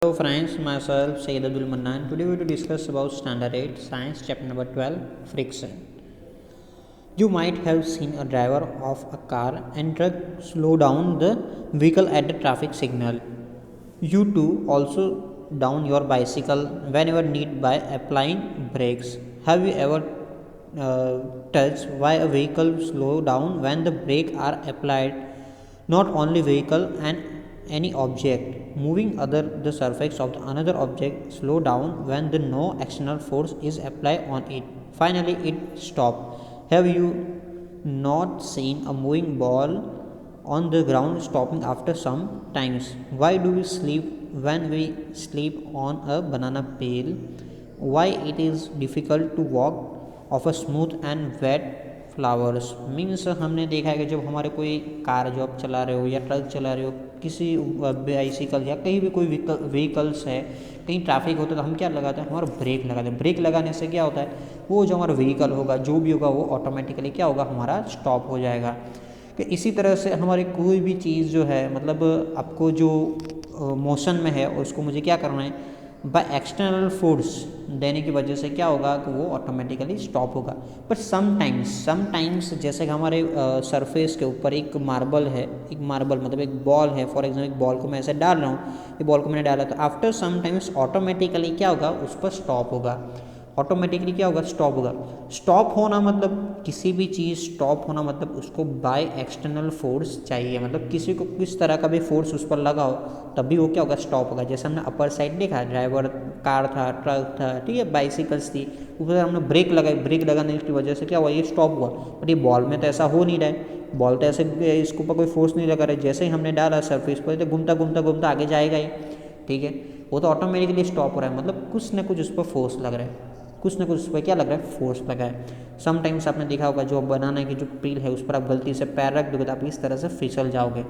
Hello friends, myself Sayyid Abdul Mannan. Today we will discuss about Standard 8 Science Chapter number 12 Friction. You might have seen a driver of a car and truck slow down the vehicle at the traffic signal. You too also down your bicycle whenever need by applying brakes. Have you ever touched why a vehicle slow down when the brake are applied? Not only vehicle and any object moving other the surface of the another object slow down when the no external force is applied on it. Finally it stop. Have you not seen a moving ball on the ground stopping after some times? Why do we sleep when we sleep on a banana peel? Why it is difficult to walk of a smooth and wet flowers means हमने देखा है कि जब हमारे कोई car जो आप चला रहे हो या ट्रक चला रहे हो, किसी बाइसिकल या कहीं भी कोई व्हीकल्स है, कहीं ट्रैफिक होता है तो हम क्या लगाते हैं, हमारा ब्रेक लगाते हैं। ब्रेक लगाने से क्या होता है, वो जो हमारा व्हीकल होगा जो भी होगा वो ऑटोमेटिकली क्या होगा, हमारा स्टॉप हो जाएगा। कि इसी तरह से हमारी कोई भी चीज़ जो है, मतलब आपको जो मोशन में है उसको मुझे क्या करना है, बाय एक्सटर्नल फोर्स देने की वजह से क्या होगा कि वो ऑटोमेटिकली स्टॉप होगा। बट समटाइम्स जैसे कि हमारे सरफेस के ऊपर एक मार्बल है, एक मार्बल मतलब एक बॉल है, फॉर एग्जाम्पल एक बॉल को मैं ऐसे डाल रहा हूँ, ये बॉल को मैंने डाला तो आफ्टर समटाइम्स ऑटोमेटिकली क्या होगा, उस पर स्टॉप होगा। ऑटोमेटिकली क्या होगा, स्टॉप होगा। स्टॉप होना मतलब किसी भी चीज़ स्टॉप होना मतलब उसको बाय एक्सटर्नल फोर्स चाहिए, मतलब किसी को किस तरह का भी फोर्स उस पर लगाओ तभी वो क्या होगा, स्टॉप होगा। जैसे हमने अपर साइड देखा, ड्राइवर कार था, ट्रक था, ठीक है, बाइसिकल्स थी, ऊपर हमने ब्रेक लगाई, ब्रेक लगाने की वजह से क्या हुआ, ये स्टॉप हुआ। बट ये बॉल में तो ऐसा हो नहीं रहा है, बॉल तो ऐसे इसके ऊपर कोई फोर्स नहीं लगा रहा है, जैसे ही हमने डाला सरफेस पर तो घूमता घूमता घूमता आगे जाएगा ही, ठीक है, वो तो ऑटोमेटिकली स्टॉप हो रहा है। मतलब कुछ ना कुछ उस पर फोर्स लग रहा है, कुछ ना कुछ उस पर क्या लग रहा है, फोर्स लगा है। समटाइम्स आपने देखा होगा जो बनाना की जो पील है उस पर आप गलती से पैर रख दोगे तो आप इस तरह से फिसल जाओगे।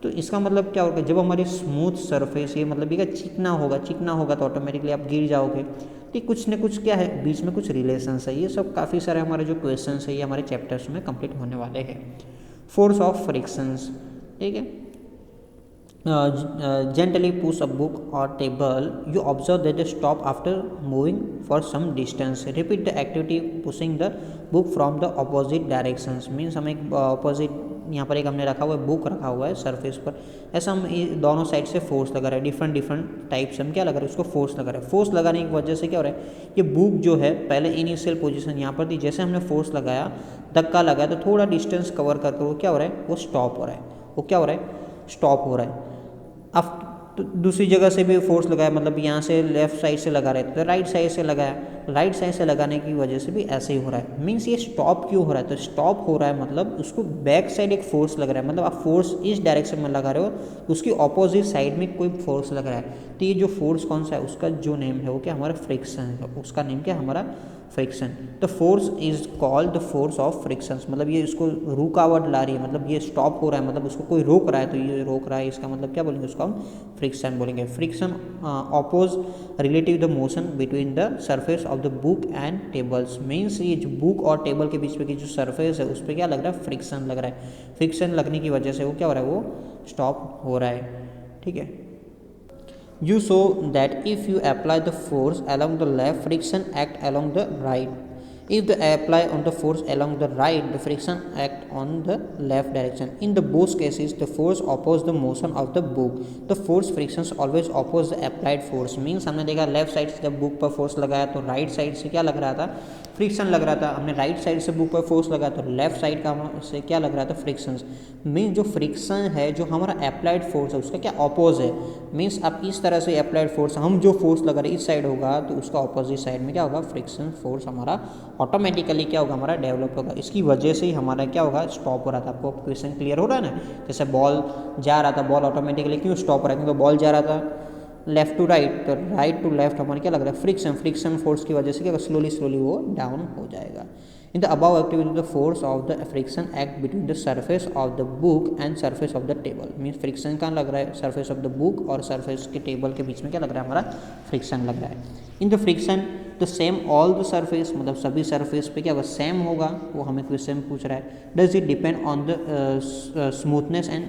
तो इसका मतलब क्या होगा, जब हमारी स्मूथ सरफेस ये मतलब ये चिकना होगा तो ऑटोमेटिकली आप गिर जाओगे। तो कुछ ना कुछ क्या है, बीच में कुछ रिलेशंस है। ये सब काफ़ी सारे हमारे जो क्वेश्चन है ये हमारे चैप्टर्स में कंप्लीट होने वाले हैं। फोर्स ऑफ फ्रिक्शंस, ठीक है। Gently push a book or table. You observe that they stop after moving for some distance. Repeat the activity pushing the book from the opposite directions. Means हम एक opposite यहाँ पर एक हमने रखा हुआ है, बुक रखा हुआ है सरफेस पर, ऐसा हम दोनों साइड से फोर्स लगा रहे हैं, डिफरेंट टाइप से हम क्या लगा रहे हैं, उसको फोर्स लगा रहे हैं। फोर्स लगाने की वजह से क्या हो रहा है, ये बुक जो है पहले इनिशियल पोजीशन यहाँ पर थी, जैसे हमने फोर्स लगाया, धक्का लगाया तो थोड़ा डिस्टेंस कवर करके वो क्या हो रहा है, वो स्टॉप हो रहा है, वो क्या हो रहा है, स्टॉप हो रहा है। अब तो दूसरी जगह से भी फोर्स लगाया, मतलब यहाँ से लेफ्ट साइड से लगा रहे थे तो राइट साइड से लगाया, राइट साइड से लगाने की वजह से भी ऐसे ही हो रहा है। मीन्स ये स्टॉप क्यों हो रहा है, तो स्टॉप हो रहा है मतलब उसको बैक साइड एक फोर्स लग रहा है, मतलब आप फोर्स इस डायरेक्शन में लगा रहे हो, उसकी ऑपोजिट साइड में कोई फोर्स लग रहा है। तो ये जो फोर्स कौन सा है, उसका जो नेम है वो क्या, हमारा फ्रिक्शन है, उसका नेम क्या, हमारा friction. The force is called the force of frictions, मतलब ये इसको रुकावट ला रही है, मतलब ये स्टॉप हो रहा है, मतलब उसको कोई रोक रहा है तो ये रोक रहा है, इसका मतलब क्या बोलेंगे, उसको हम फ्रिक्शन बोलेंगे। Friction oppose relative the motion between the surface of the book and tables. Means ये जो बुक और टेबल के बीच में की जो सरफेस है उस पर क्या लग रहा है, फ्रिक्शन लग रहा है। फ्रिक्शन लगने की वजह से वो क्या हो रहा है, वो स्टॉप हो रहा है, ठीक है। You show that if you apply the force along the left, friction act along the right. If they apply on the force along the right, the friction act on the left direction. In the both cases, the force oppose the motion of the book. The force frictions always oppose the applied force. Means हमने देखा left side से जब book पर force लगाया तो right side से क्या लग रहा था, फ्रिक्शन लग रहा था। हमने राइट साइड से बुक पर फोर्स लगाया तो लेफ्ट साइड का से क्या लग रहा था, फ्रिक्शन। मीन्स जो फ्रिक्शन है जो हमारा अप्लाइड फोर्स है उसका क्या ऑपोज है। मीन्स आप इस तरह से अप्लाइड फोर्स, हम जो फोर्स लगा रहे इस साइड होगा तो उसका ऑपोजिट साइड में क्या होगा, फ्रिक्शन फोर्स हमारा ऑटोमेटिकली क्या होगा, हमारा डेवलप होगा। इसकी वजह से ही हमारा क्या होगा, स्टॉप हो रहा था। आपको क्वेश्चन क्लियर हो रहा है ना, जैसे बॉल जा रहा था, बॉल ऑटोमेटिकली क्यों स्टॉप हो रहा है, क्योंकि बॉल जा रहा था लेफ्ट टू राइट, तो राइट टू लेफ्ट हमारे क्या लग रहा है, फ्रिक्शन फोर्स की वजह से क्या स्लोली वो डाउन हो जाएगा। In the above activity, the force of the friction act between the surface of the book and surface of the table. Means friction कहाँ लग रहा है, surface of the book और surface के table के बीच में क्या लग रहा है, हमारा friction लग रहा है। In the friction, the same all the surface, मतलब सभी surface पे क्या होगा, same होगा, वो हमें question पूछ रहा है। Does it depend on the smoothness and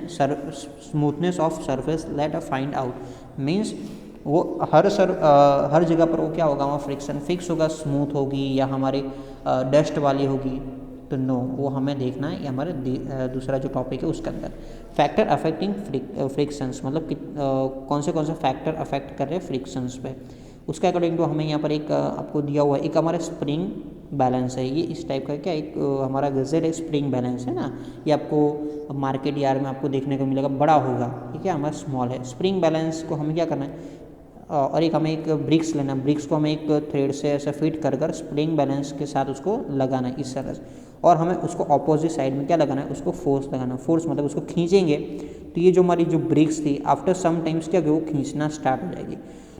smoothness of surface? Let us find out. Means वो हर जगह पर वो क्या होगा, वहाँ फ्रिक्शन फिक्स होगा, स्मूथ होगी या हमारी डस्ट वाली होगी, तो नो, वो हमें देखना है। ये हमारे दूसरा जो टॉपिक है उसके अंदर फैक्टर अफेक्टिंग फ्रिक्शंस, मतलब कौन से फैक्टर अफेक्ट कर रहे हैं फ्रिक्शंस पे, उसके अकॉर्डिंग टू हमें यहाँ पर एक आपको दिया हुआ है, एक हमारा स्प्रिंग बैलेंस है, ये इस टाइप का क्या, एक हमारा गज़र है, स्प्रिंग बैलेंस है ना, ये आपको मार्केट यार्ड में आपको देखने को मिलेगा, बड़ा होगा, ठीक है, हमारा स्मॉल है। स्प्रिंग बैलेंस को हमें क्या करना है, और एक हमें एक ब्रिक्स लेना, ब्रिक्स को हमें एक थ्रेड से ऐसे फिट कर कर स्प्रिंग बैलेंस के साथ उसको लगाना है इस तरह से, और हमें उसको ऑपोजिट साइड में क्या लगाना है, उसको फोर्स लगाना। फोर्स मतलब उसको खींचेंगे तो ये जो हमारी जो ब्रिक्स थी आफ्टर सम टाइम्स क्या होगी, वो खींचना स्टार्ट हो जाएगी।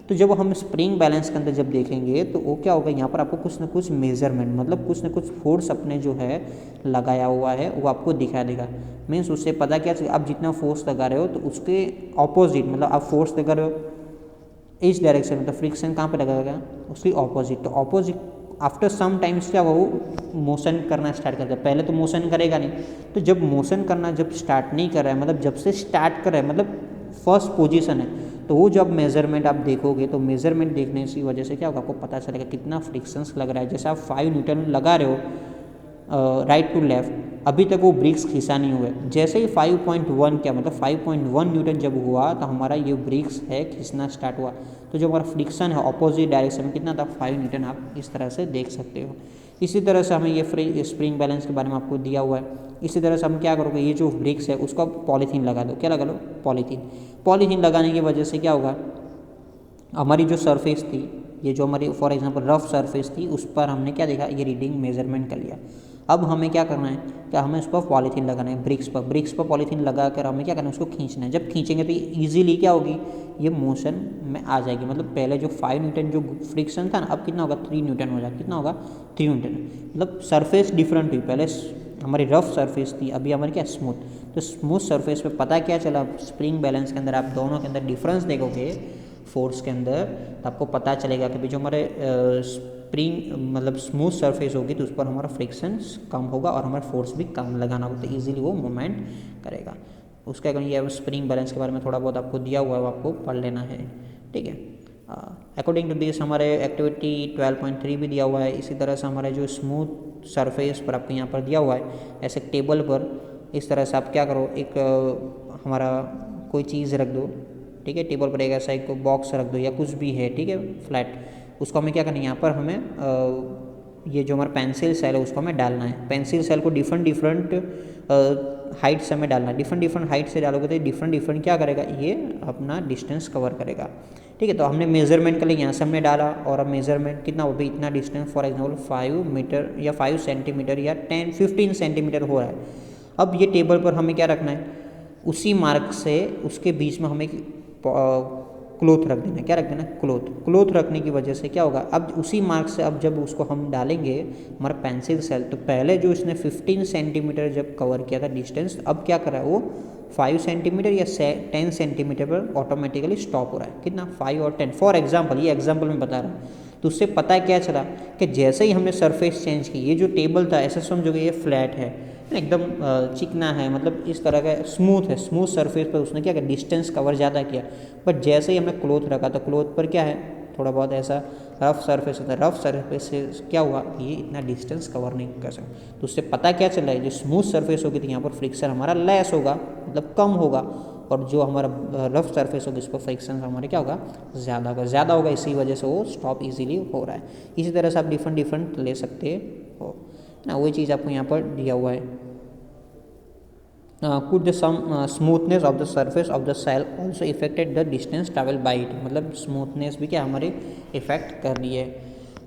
तो जब हम स्प्रिंग बैलेंस के अंदर जब देखेंगे तो वो क्या होगा, यहाँ पर आपको कुछ ना कुछ मेजरमेंट, मतलब कुछ ना कुछ फोर्स अपने जो है लगाया हुआ है वो आपको दिखा देगा। मीन्स उससे पता क्या, आप जितना फोर्स लगा रहे हो तो उसके ऑपोजिट, मतलब आप फोर्स लगा रहे हो इस डायरेक्शन में, तो फ्रिक्शन कहाँ पे लगेगा, उसकी ऑपोजिट। तो ऑपोजिट आफ्टर सम टाइम्स क्या वो मोशन करना स्टार्ट करता है, पहले तो मोशन करेगा नहीं, तो जब मोशन करना जब स्टार्ट नहीं कर रहा है, मतलब जब से स्टार्ट कर रहा है, मतलब फर्स्ट पोजीशन है, तो वो जब मेजरमेंट आप देखोगे तो मेजरमेंट देखने की वजह से क्या होगा, आपको पता चलेगा कितना फ्रिक्शंस लग रहा है। जैसे आप 5 न्यूटन लगा रहे हो राइट टू लेफ्ट, अभी तक वो ब्रिक्स खींचा नहीं हुए, जैसे ही 5.1 क्या मतलब 5.1 न्यूटन जब हुआ तो हमारा ये ब्रिक्स है खींचना स्टार्ट हुआ, तो जो हमारा फ्रिक्शन है ऑपोजिट डायरेक्शन में कितना था, 5 न्यूटन, आप इस तरह से देख सकते हो। इसी तरह से हमें ये स्प्रिंग बैलेंस के बारे में आपको दिया हुआ है। इसी तरह से हम क्या करोगे, ये जो ब्रिक्स है उसको पॉलीथीन लगा दो, क्या लगा लो, पॉलीथीन। पॉलीथीन लगाने की वजह से क्या होगा, हमारी जो सरफेस थी, ये जो हमारी फॉर एग्जांपल रफ सरफेस थी, उस पर हमने क्या देखा, ये रीडिंग मेजरमेंट कर लिया। अब हमें क्या करना है, क्या हमें उस पर पॉलीथीन लगाना है, ब्रिक्स पर पॉलीथीन लगा कर हमें क्या करना है, उसको खींचना है। जब खींचेंगे तो ईजिली क्या होगी, ये मोशन में आ जाएगी। मतलब पहले जो 5 न्यूटन जो फ्रिक्शन था ना, अब कितना होगा, 3 न्यूटन हो जाएगा। कितना होगा, 3 न्यूटन। मतलब सरफेस डिफरेंट हुई, पहले हमारी रफ सरफेस थी, अभी हमारी क्या स्मूथ। तो स्मूथ सरफेस पे पता क्या चला, स्प्रिंग बैलेंस के अंदर आप दोनों के अंदर डिफरेंस देखोगे फोर्स के अंदर, तो आपको पता चलेगा कि भाई जो हमारे स्प्रिंग मतलब स्मूथ सरफेस होगी तो उस पर हमारा फ्रिक्शन कम होगा और हमारा फोर्स भी कम लगाना होगा, तो ईजिली वो मूवमेंट करेगा। उसके अकॉर्डिंग ये स्प्रिंग बैलेंस के बारे में थोड़ा बहुत आपको दिया हुआ है, वो आपको पढ़ लेना है, ठीक है। अकॉर्डिंग टू दिस हमारे एक्टिविटी 12.3 भी दिया हुआ है। इसी तरह से हमारे जो स्मूथ सरफेस पर आपको यहाँ पर दिया हुआ है, ऐसे टेबल पर इस तरह से आप क्या करो, एक हमारा कोई चीज़ रख दो, ठीक है, टेबल पर एक ऐसा एक बॉक्स रख दो या कुछ भी है, ठीक है, फ्लैट। उसको हमें क्या करना है, यहाँ पर हमें ये जो हमारा पेंसिल सेल है उसको हमें डालना है। पेंसिल सेल को डिफरेंट हाइट से हमें डालना है। डिफरेंट हाइट से डालोगे तो डिफरेंट क्या करेगा, ये अपना डिस्टेंस कवर करेगा, ठीक है। तो हमने मेजरमेंट कर लिया, यहाँ से हमने डाला, और अब मेजरमेंट कितना हो, इतना डिस्टेंस फॉर एग्जाम्पल 5 मीटर या 5 सेंटीमीटर या 15 सेंटीमीटर हो रहा है। अब ये टेबल पर हमें क्या रखना है, उसी मार्क से उसके बीच में हमें क्लोथ रख देना है। क्या रख देना है, क्लोथ रखने की वजह से क्या होगा, अब उसी मार्क से अब जब उसको हम डालेंगे हमारा पेंसिल सेल, तो पहले जो इसने 15 सेंटीमीटर जब कवर किया था डिस्टेंस, अब क्या कर रहा है वो 5 सेंटीमीटर या 10 सेंटीमीटर पर ऑटोमेटिकली स्टॉप हो रहा है। कितना, 5 और 10। फॉर एग्जाम्पल, ये एग्जाम्पल मैं बता रहा हूँ, तो उससे पता क्या चला कि जैसे ही हमने सरफेस चेंज की, ये जो टेबल था ऐसा समझोगे ये फ्लैट है, एकदम चिकना है, मतलब इस तरह का स्मूथ है, स्मूथ सरफेस पर उसने क्या किया, डिस्टेंस कवर ज़्यादा किया। बट जैसे ही हमने क्लोथ रखा तो क्लोथ पर क्या है, थोड़ा बहुत ऐसा रफ सरफेस होता है, रफ सरफेस से क्या हुआ, ये इतना डिस्टेंस कवर नहीं कर सकता। तो उससे पता क्या चल रहा है, जो स्मूथ सरफेस होगी तो यहाँ पर फ्रिक्शन हमारा लेस होगा, मतलब कम होगा, और जो हमारा रफ सरफेस होगी इस पर फ्रिक्शन हमारे क्या होगा, ज़्यादा होगा, इसी वजह से वो स्टॉप इजीली हो रहा है। इसी तरह से आप डिफरेंट ले सकते हो ना, वही चीज़ आपको यहाँ पर दिया हुआ है। Could the smoothness of the surface of the cell also affected the distance travel by it, मतलब स्मूथनेस भी क्या हमारे इफेक्ट कर रही है।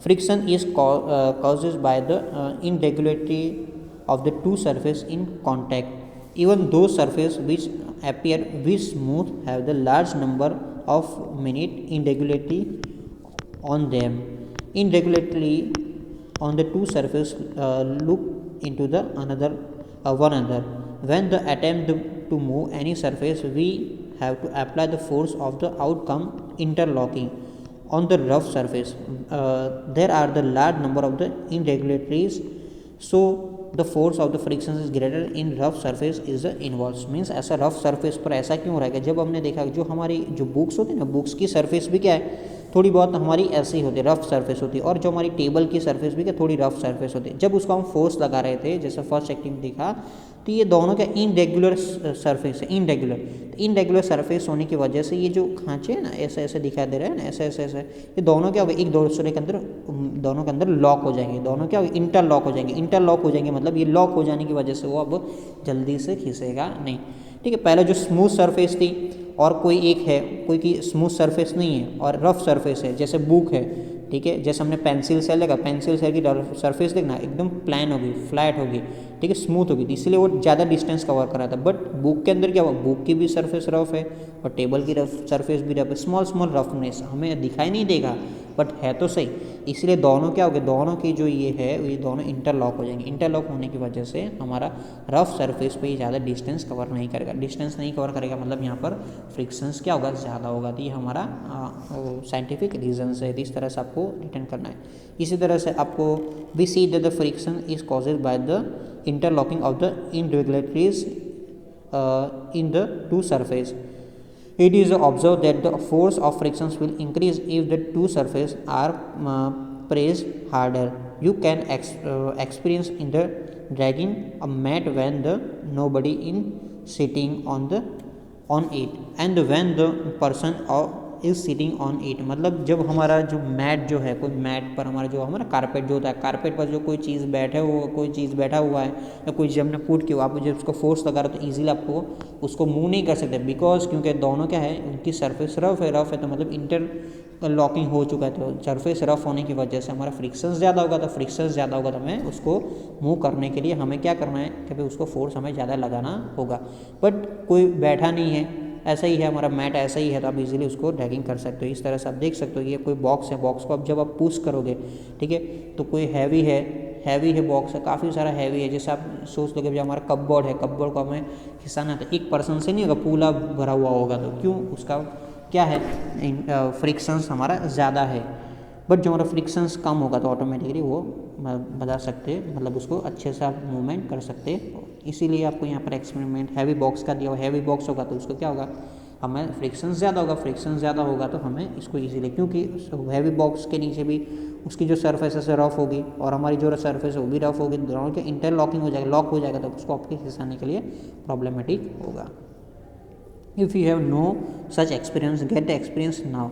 Friction is causes by the irregularity of the two surface in contact, even those surface which appear very smooth have the large number of minute irregularity on them. Irregularity on the two surface look into the one another. When the attempt to move any surface, we have to apply the force of the outcome interlocking on the rough surface. There are the large number of the irregularities, so the force of the friction is greater in rough surface is involve. Means ऐसा rough surface पर ऐसा क्यों रहेगा? जब हमने देखा जो हमारी जो बुक्स होती है ना, बुक्स की सरफेस भी क्या है, थोड़ी बहुत हमारी ऐसी होती है, रफ सरफेस होती है, और जो हमारी टेबल की सरफेस भी क्या थोड़ी रफ सरफेस होती है। जब उसको हम फोर्स लगा रहे थे, जैसे फर्स्ट एक्टिंग दिखा, तो ये दोनों क्या इनरेगुलर सरफेस है, इनरेगुलर सरफेस होने की वजह से ये जो खांचे हैं ना, ऐसे ऐसे दिखाई दे रहे हैं ना, ऐसे ऐसे ऐसे, ये दोनों क्या होगा, एक दूसरे के अंदर, दोनों के अंदर लॉक हो जाएंगे, दोनों क्या इंटरलॉक हो जाएंगे। इंटरलॉक हो जाएंगे मतलब ये लॉक हो जाने की वजह से वो अब जल्दी से खींचेगा नहीं। ठीक है, पहले जो स्मूथ सरफेस थी और कोई एक है, कोई की स्मूथ सरफेस नहीं है और रफ सरफेस है, जैसे बुक है। ठीक है, जैसे हमने पेंसिल सेल देखा, पेंसिल सेल की सरफेस देखना एकदम प्लान होगी, फ्लैट होगी, ठीक है, स्मूथ होगी, इसलिए वो ज़्यादा डिस्टेंस कवर कर रहा था। बट बुक के अंदर क्या हुआ, बुक की भी सरफेस रफ है और टेबल की सरफेस भी रफ है, स्मॉल स्मॉल रफनेस हमें दिखाई नहीं देगा बट है तो सही। इसलिए दोनों क्या हो गए, दोनों की जो ये है ये दोनों इंटरलॉक हो जाएंगे। इंटरलॉक होने की वजह से हमारा रफ सरफेस पे ये ज़्यादा डिस्टेंस कवर नहीं करेगा। डिस्टेंस नहीं कवर करेगा मतलब यहाँ पर फ्रिक्शंस क्या होगा, ज़्यादा होगा। तो ये हमारा साइंटिफिक रीजन है, इस तरह से आपको रिटर्न करना है। इसी तरह से आपको we see that the friction is caused by the interlocking of the irregularities in the two surface. It is observed that the force of frictions will increase if the two surfaces are pressed harder. You can experience in the dragging a mat when the nobody in sitting on it and when the person is sitting on it. मतलब जब हमारा जो mat जो है, कोई mat पर हमारा जो हमारा कारपेट जो होता है, कारपेट पर जो कोई चीज़ बैठा हुआ है या कोई जब हमने पुट किया, आप जब उसको फोर्स लगा रहे हो तो ईजिली आपको उसको मूव नहीं कर सकते, बिकॉज क्योंकि दोनों क्या है, उनकी सरफेस रफ है तो मतलब इंटर लॉकिंग हो चुका है। तो सरफेस रफ होने की वजह से हमारा फ्रिक्शन ज़्यादा होगा, तो हमें उसको मूव करने के लिए हमें क्या करना है कि भाई उसको फोर्स हमें ज़्यादा लगाना होगा। बट कोई बैठा नहीं है, ऐसा ही है हमारा मैट, ऐसा ही है, तो आप इजीली उसको ड्रैगिंग कर सकते हो। इस तरह से आप देख सकते हो ये कोई बॉक्स है, बॉक्स को अब जब आप पुश करोगे, ठीक है, तो कोई हैवी है बॉक्स है, काफ़ी सारा हैवी है। जैसे आप सोच लोगे जो हमारा कपबोर्ड है, कपबोर्ड को हमें खिसाना तो एक पर्सन से नहीं होगा, पूरा भरा हुआ होगा, तो क्यों, उसका क्या है, फ्रिक्शंस हमारा ज़्यादा है। बट जो हमारा फ्रिक्शंस कम होगा तो ऑटोमेटिकली वो बता सकते, मतलब उसको अच्छे से आप मूवमेंट कर सकते हो। इसीलिए आपको यहाँ पर एक्सपेरिमेंट हैवी बॉक्स का दिया हुआ, हैवी बॉक्स होगा तो उसको क्या होगा, हमें फ्रिक्शन ज़्यादा होगा, तो हमें इसको इजीली, क्योंकि हैवी बॉक्स के नीचे भी उसकी जो सरफेस है रफ होगी और हमारी जो सरफेस है वो भी रफ होगी, दोनों के इंटरलॉकिंग हो जाएगा, लॉक हो जाएगा, तो उसको आपके खिसाने के लिए प्रॉब्लमेटिक होगा। If you have no such experience, get the experience now.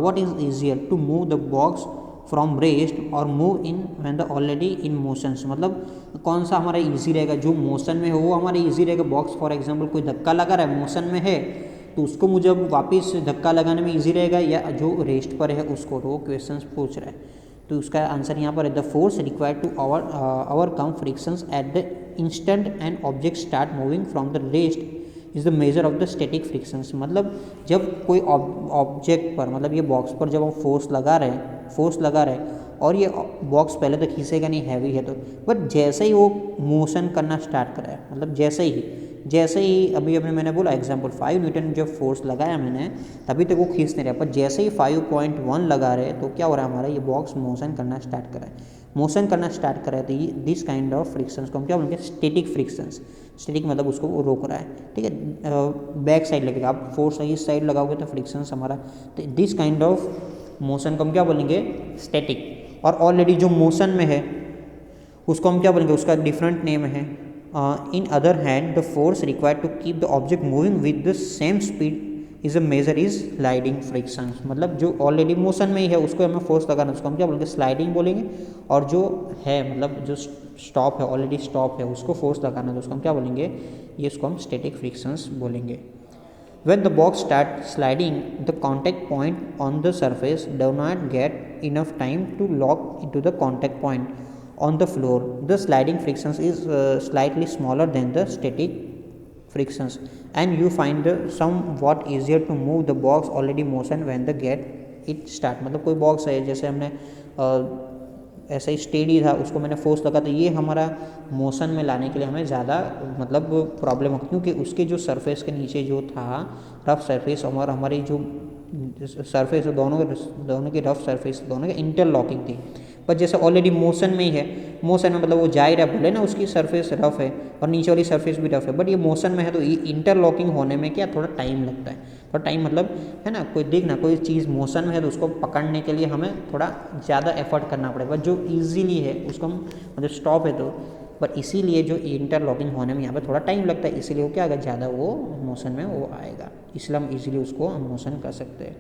What is easier to move the box from rest or move in when the already in motion? मतलब कौन सा हमारा इजी रहेगा, जो मोशन में हो वो हमारा इजी रहेगा। बॉक्स फॉर एग्जांपल कोई धक्का लगा रहा है, मोशन में है, तो उसको मुझे वापस धक्का लगाने में इजी रहेगा, या जो रेस्ट पर है उसको, तो वो क्वेश्चन पूछ रहा है। तो उसका आंसर यहाँ पर है, the force required to overcome frictions at the instant and object start moving from the rest is the measure of the static frictions. मतलब जब कोई ऑब्जेक्ट पर, मतलब ये बॉक्स पर जब हम फोर्स लगा रहे हैं और ये बॉक्स पहले तो खींचेगा नहीं, हैवी है तो, बट जैसे ही वो मोशन करना स्टार्ट करा है, मतलब जैसे ही अभी मैंने बोला एग्जांपल 5 न्यूटन जब फोर्स लगाया मैंने, तभी तक वो खींच नहीं रहा, पर जैसे ही 5.1 लगा रहे तो क्या हो रहा है, हमारा ये बॉक्स मोशन करना स्टार्ट करा है। तो ये दिस काइंड ऑफ फ्रिक्शंस को हम क्या बोलेंगे, स्टैटिक फ्रिक्शंस। स्टैटिक मतलब उसको वो रोक रहा है, ठीक है। बैक साइड लगेगा, आप फोर्स इस साइड लगाओगे तो फ्रिक्शंस हमारा, तो दिस काइंड ऑफ मोशन को हम क्या बोलेंगे, स्टैटिक। और ऑलरेडी जो मोशन में है उसको हम क्या बोलेंगे, उसका डिफरेंट नेम है। In other hand the force required to keep the object moving with the same speed is a measure is sliding friction. मतलब जो ऑलरेडी मोशन में ही है उसको हमें फोर्स लगाना, उसको हम क्या बोलेंगे, स्लाइडिंग बोलेंगे। और जो है मतलब जो स्टॉप है, ऑलरेडी स्टॉप है, उसको फोर्स लगाना, तो उसको हम क्या बोलेंगे, ये उसको हम स्टैटिक फ्रिक्शंस बोलेंगे। When the box starts sliding, the contact point on the surface does not get enough time to lock into the contact point on the floor. The sliding frictions is slightly smaller than the static frictions, and you find somewhat easier to move the box already motion when the get it start. मतलब कोई box है, जैसे हमने ऐसा ही steady था, उसको मैंने force लगा, तो ये हमारा मोशन में लाने के लिए हमें ज़्यादा मतलब प्रॉब्लम हो, क्योंकि उसके जो सरफेस के नीचे जो था रफ सरफेस और हमारी जो सरफेस है, दोनों की रफ सरफेस, दोनों की इंटरलॉकिंग थी। पर जैसे ऑलरेडी मोशन में ही है, मोशन में मतलब वो जा ही रहा है, बोले ना उसकी सरफेस रफ है और नीचे वाली सरफेस भी रफ है, बट ये मोशन में है तो इंटरलॉकिंग होने में क्या थोड़ा टाइम लगता है। थोड़ा टाइम मतलब है ना, कोई देखना कोई चीज़ मोशन में है तो उसको पकड़ने के लिए हमें थोड़ा ज़्यादा एफर्ट करना पड़ेगा, जो ईजिली है उसको हम मतलब स्टॉप है तो, पर इसीलिए जो इंटरलॉकिंग होने में यहाँ पे थोड़ा टाइम लगता है, इसीलिए वो क्या आएगा, ज़्यादा वो मोशन में वो आएगा, इसलिए हम इजीली उसको हम मोशन कर सकते हैं।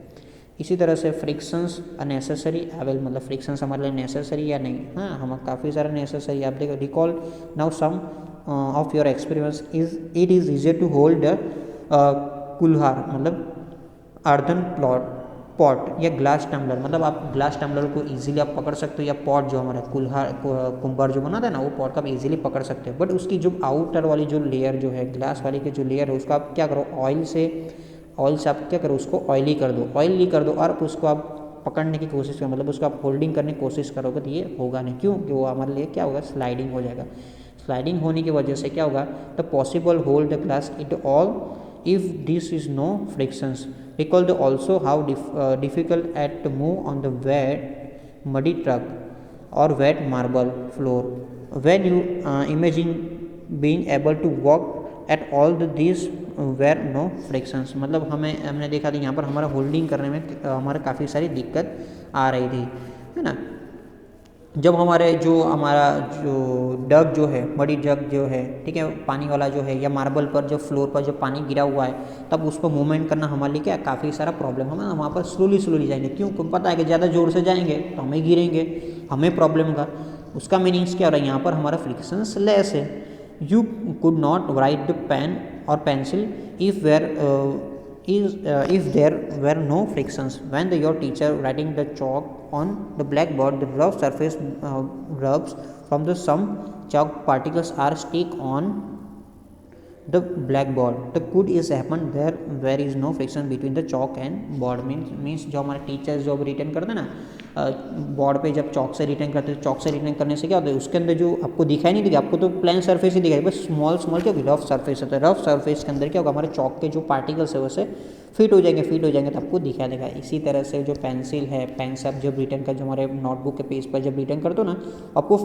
इसी तरह से फ्रिक्शंस अनेसेसरी एवल, मतलब फ्रिक्शंस हमारे लिए नेसेसरी या नहीं, हाँ हम काफ़ी सारा नेसेसरी। आप देखो recall now some of your experience, it is easier to hold kulhad मतलब अर्धन पॉट या ग्लास टम्बलर, मतलब आप ग्लास टम्बलर को इजीली आप पकड़ सकते हो, या पॉट जो हमारा कुल्हार कुंभार जो बनाता है ना, वो पॉट का आप इजीली पकड़ सकते हो, बट उसकी जो आउटर वाली जो लेयर जो है ग्लास वाली की जो लेयर है उसको आप क्या करो, ऑयल से आप क्या करो उसको ऑयली कर दो, और उसको आप पकड़ने की कोशिश करो, मतलब उसको आप होल्डिंग करने की कोशिश करोगे तो ये होगा नहीं, क्यों कि वो हमारे लिए क्या होगा, स्लाइडिंग हो जाएगा। स्लाइडिंग होने की वजह से क्या होगा, the possible hold the glass it all if this is no frictions। Recall the also how difficult at to move on the wet muddy truck or wet marble floor when you imagine being able to walk at all these were no frictions। मतलब हमने देखा था यहाँ पर हमारा holding करने में हमारा काफ़ी सारी दिक्कत आ रही थी, है ना। जब हमारा जो डग जो है, बड़ी जग जो है, ठीक है, पानी वाला जो है, या मार्बल पर जो फ्लोर पर जो पानी गिरा हुआ है, तब उस पर मूवमेंट करना हमारे लिए क्या काफ़ी सारा प्रॉब्लम, हमें वहाँ पर स्लोली जाएंगे, क्यों, क्योंकि पता है कि ज़्यादा जोर से जाएंगे तो हमें गिरेंगे, हमें प्रॉब्लम का। उसका मीनिंग्स क्या हो रहा है, यहाँ पर हमारा फ्रिक्शंस लेस है। You could not write the pen और pencil if there were no frictions when your teacher writing the chalk on the blackboard, the rough surface rubs from the some chalk particles are stick on the blackboard, the could is happen there is no friction between the chalk and board। means जो हमारे teachers जो return करते हैं ना board पे, जब चौक से return करते हैं, चौक से रिटर्न करने से क्या होता है, उसके अंदर जो आपको दिखाई नहीं देगा, आपको तो प्लेन सरफेस ही दिखाई, बस स्मॉल क्या रफ सरफेस होता है, रफ सरफेस के अंदर क्या होगा, हमारे चौक के जो पार्टिकल्स है वैसे फिट हो जाएंगे तो आपको दिखाई देगा। इसी तरह से जो पेंसिल है, पेन से आप जब रिटर्न कर, जो हमारे नोटबुक के पेज पर जब रिटर्न करते हो ना, आपको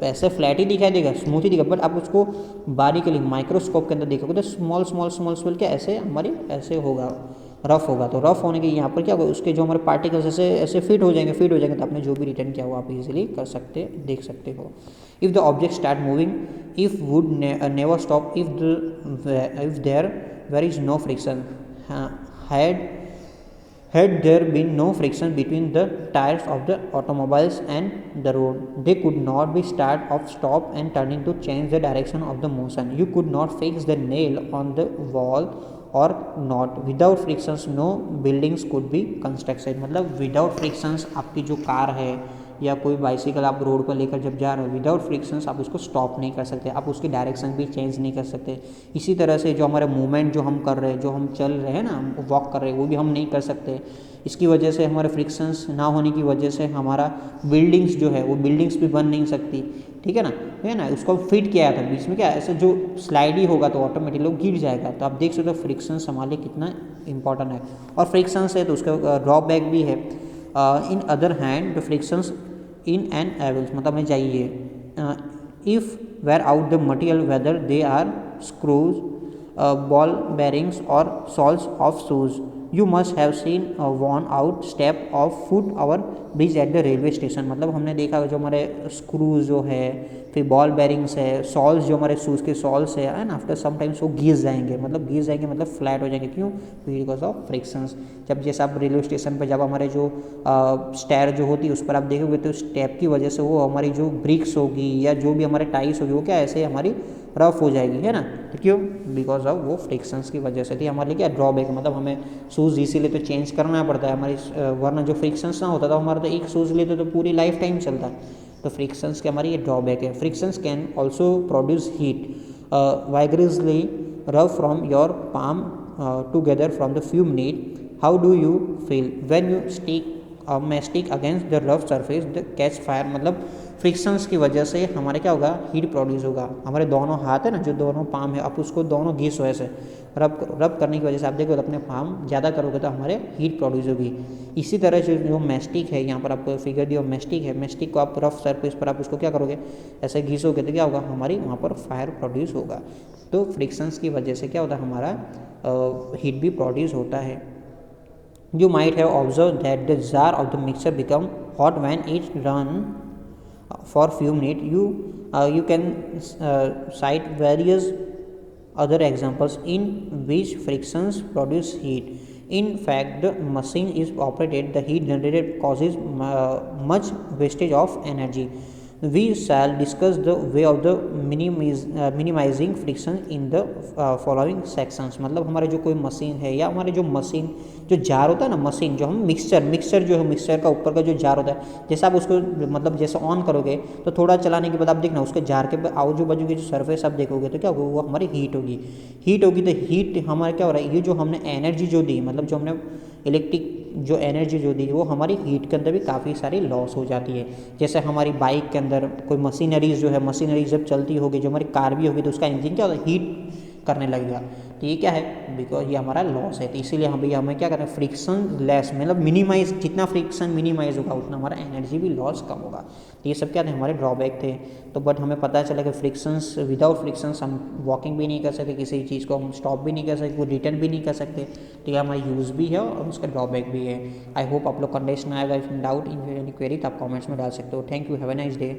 ऐसे फ्लैट ही दिखाई देगा, स्मूथ ही दिखेगा, बट आप उसको बारीकली माइक्रोस्कोप के अंदर देखोगे तो स्मॉल क्या ऐसे हमारे ऐसे होगा, रफ होगा। तो रफ होने के यहाँ पर क्या होगा, उसके जो हमारे पार्टिकल्स ऐसे फिट हो जाएंगे तो आपने जो भी रिटर्न किया वो आप इजीली कर सकते देख सकते हो। If the object start moving if would never stop if there were is no friction, had there been no friction between the tires of the automobiles and the road, they could not be start or stop and turning to change the direction of the motion। You could not fix the nail on the wall or not। without frictions no buildings could be constructed। मतलब without frictions आपकी जो car है या कोई bicycle आप road पर लेकर जब जा रहे हो, विदाउट फ्रिक्शंस आप उसको स्टॉप नहीं कर सकते, आप उसकी डायरेक्शन भी चेंज नहीं कर सकते। इसी तरह से जो हमारे मूवमेंट जो हम कर रहे हैं, जो हम चल रहे हैं ना, हम वॉक कर रहे हैं, वो भी हम नहीं कर सकते। इसकी वजह से हमारे फ्रिक्शंस ना होने की वजह से हमारा बिल्डिंग्स जो है वो बिल्डिंग्स भी बन नहीं सकती, ठीक है ना। उसको फिट किया था बीच में, क्या ऐसे जो स्लाइड ही होगा तो ऑटोमेटिकली वो गिर जाएगा। तो आप देख सकते हो फ्रिक्शंस हमारे लिए कितना इंपॉर्टेंट है। और फ्रिक्शंस है तो उसका ड्रॉबैक भी है। In other hand the frictions in an evils, मतलब हमें चाहिए if wear out the material whether they are screws, ball bearings और soles of shoes, you must have seen a worn out step of foot over bridge at the railway station। मतलब हमने देखा जो हमारे screws जो है, फिर ball bearings है, सॉल्स जो हमारे शूज़ के सॉल्स है एंड आफ्टर सम टाइम्स वो घिस जाएंगे, मतलब फ्लैट हो जाएंगे, क्यों, बिकॉज ऑफ फ्रिक्शंस। जब जैसे आप रेलवे स्टेशन पर जब हमारे जो स्टेयर जो होती है उस पर आप देखोगे तो स्टेप की वजह से वो हमारी जो ब्रिक्स होगी या जो भी हमारे टाइल्स होगी वो क्या ऐसे हमारी रफ हो जाएगी, है ना। तो क्यों, बिकॉज ऑफ वो फ्रिक्शंस की वजह से थी। हमारे लिए क्या ड्रॉबैक, मतलब हमें शूज़ इसीलिए तो चेंज करना पड़ता है हमारी, वरना जो फ्रिक्शंस ना होता तो हमारा तो एक शूज़ लेते तो पूरी लाइफ टाइम चलता है। तो फ्रिक्शंस के हमारी ये ड्रॉबैक है। Frictions can also produce heat vigorously rub from your palm together from the few minutes। how do you feel when you stick mastic against the rough surface the catch fire, मतलब frictions की वजह से हमारे क्या होगा, heat produce होगा। हमारे दोनों हाथ है ना, जो दोनों पाम है, आप उसको दोनों घिसो ऐसे, रब करने की वजह से आप देखो अपने पाम ज़्यादा करोगे तो हमारे हीट प्रोड्यूस होगी। इसी तरह से जो मैस्टिक है, यहाँ पर आपको फिगर दिया मैस्टिक है, मैस्टिक को आप रफ सरफेस पर आप उसको क्या करोगे, ऐसे घिसोगे तो क्या होगा, हमारी वहाँ पर फायर प्रोड्यूस होगा। तो फ्रिक्शंस की वजह से क्या होता है, हमारा हीट भी प्रोड्यूस होता है। You might have observed that the jar of the mixture become hot when it run for few minutes. You can cite various other examples in which frictions produce heat. In fact, the machine is operated, the heat generated causes much wastage of energy. We shall discuss the way of the minimizing friction in the following sections। मतलब हमारे जो कोई machine है या हमारे जो machine जो jar होता है ना, मशीन जो हम मिक्सचर जो है, मिक्सचर का ऊपर का जो जार होता है, जैसे आप उसको मतलब जैसे ऑन करोगे तो थोड़ा चलाने के बाद आप देखना उसके जार के आजू बाजू की जो सरफेस आप देखोगे तो क्या होगा, वो हमारी हीट होगी। तो हीट हमारा क्या हो रहा है, ये जो हमने एनर्जी जो दी, मतलब जो हमने इलेक्ट्रिक जो एनर्जी जो दी, वो हमारी हीट के अंदर भी काफ़ी सारी लॉस हो जाती है। जैसे हमारी बाइक के अंदर कोई मशीनरीज जो है, मशीनरी जब चलती होगी, जो हमारी कार भी होगी, तो उसका इंजन क्या होता है, हीट करने लगेगा। तो ये क्या है, बिकॉज ये हमारा लॉस है। तो इसीलिए हमें क्या करना है, फ्रिक्शन लेस, मतलब मिनिमाइज, जितना फ्रिक्शन मिनिमाइज होगा उतना हमारा एनर्जी भी लॉस कम होगा। तो ये सब क्या थे, हमारे ड्रॉबैक थे। तो बट हमें पता चला कि फ्रिक्शंस, विदाउट फ्रिक्शंस हम वॉकिंग भी नहीं कर सकते, किसी चीज़ को हम स्टॉप भी नहीं कर सकते, कोई रिटर्न भी नहीं कर सकते। तो ये हमारा यूज़ भी है और उसका ड्रॉबैक भी है। आई होप आप लोग कंडीशन आएगा। If in doubt in any query तो आप कॉमेंट्स में डाल सकते हो। Thank you, have a nice day.